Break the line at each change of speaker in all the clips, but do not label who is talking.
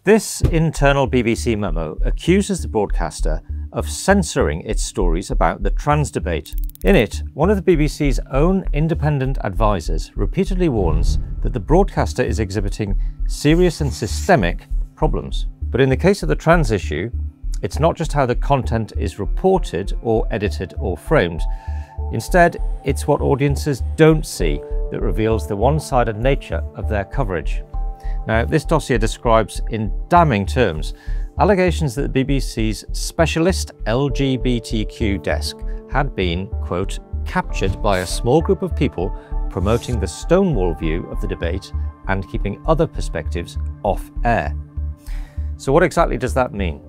This internal BBC memo accuses the broadcaster of censoring its stories about the trans debate. In it, one of the BBC's own independent advisors repeatedly warns that the broadcaster is exhibiting serious and systemic problems. But in the case of the trans issue, it's not just how the content is reported or edited or framed. Instead, it's what audiences don't see that reveals the one-sided nature of their coverage. Now, this dossier describes in damning terms allegations that the BBC's specialist LGBTQ desk had been, quote, captured by a small group of people promoting the Stonewall view of the debate and keeping other perspectives off air. So what exactly does that mean?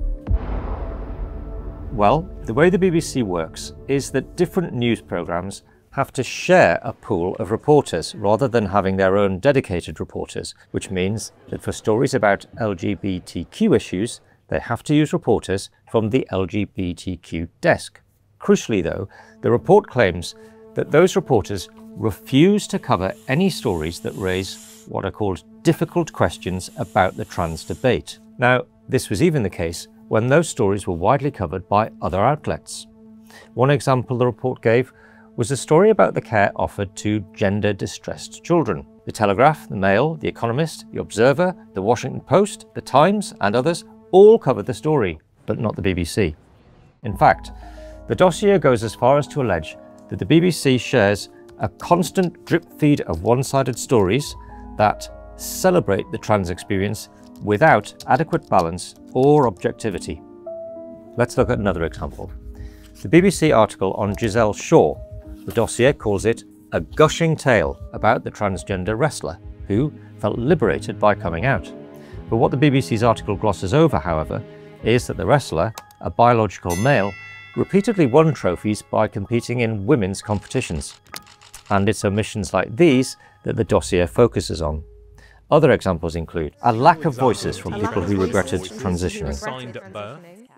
Well, the way the BBC works is that different news programmes have to share a pool of reporters rather than having their own dedicated reporters, which means that for stories about LGBTQ issues, they have to use reporters from the LGBTQ desk. Crucially though, the report claims that those reporters refuse to cover any stories that raise what are called difficult questions about the trans debate. Now, this was even the case when those stories were widely covered by other outlets. One example the report gave was a story about the care offered to gender-distressed children. The Telegraph, the Mail, the Economist, the Observer, the Washington Post, the Times and others all covered the story, but not the BBC. In fact, the dossier goes as far as to allege that the BBC shares a constant drip feed of one-sided stories that celebrate the trans experience without adequate balance or objectivity. Let's look at another example. The BBC article on Giselle Shaw. The dossier calls it a gushing tale about the transgender wrestler who felt liberated by coming out. But what the BBC's article glosses over, however, is that the wrestler, a biological male, repeatedly won trophies by competing in women's competitions. And it's omissions like these that the dossier focuses on. Other examples include a lack of voices from people who regretted transitioning,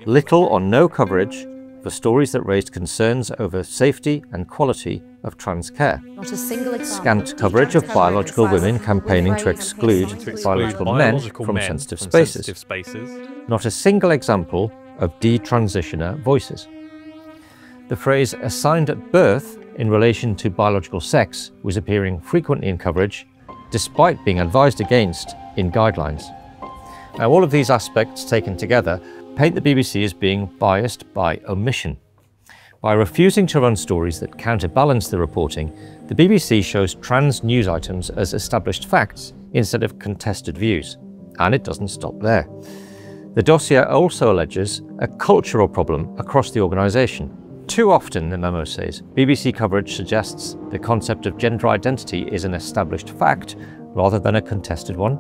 little or no coverage for stories that raised concerns over safety and quality of trans care, scant coverage of biological women campaigning to exclude biological men from sensitive spaces, not a single example of detransitioner voices. The phrase assigned at birth in relation to biological sex was appearing frequently in coverage, despite being advised against in guidelines. Now, all of these aspects taken together paint the BBC as being biased by omission. By refusing to run stories that counterbalance the reporting, the BBC shows trans news items as established facts instead of contested views. And it doesn't stop there. The dossier also alleges a cultural problem across the organisation. Too often, the memo says, BBC coverage suggests the concept of gender identity is an established fact rather than a contested one,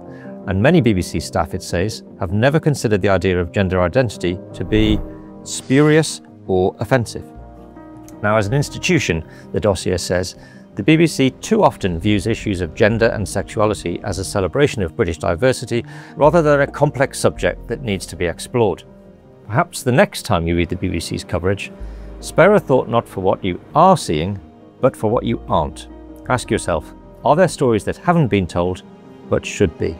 and many BBC staff, it says, have never considered the idea of gender identity to be spurious or offensive. Now, as an institution, the dossier says, the BBC too often views issues of gender and sexuality as a celebration of British diversity rather than a complex subject that needs to be explored. Perhaps the next time you read the BBC's coverage, spare a thought not for what you are seeing, but for what you aren't. Ask yourself, are there stories that haven't been told, but should be?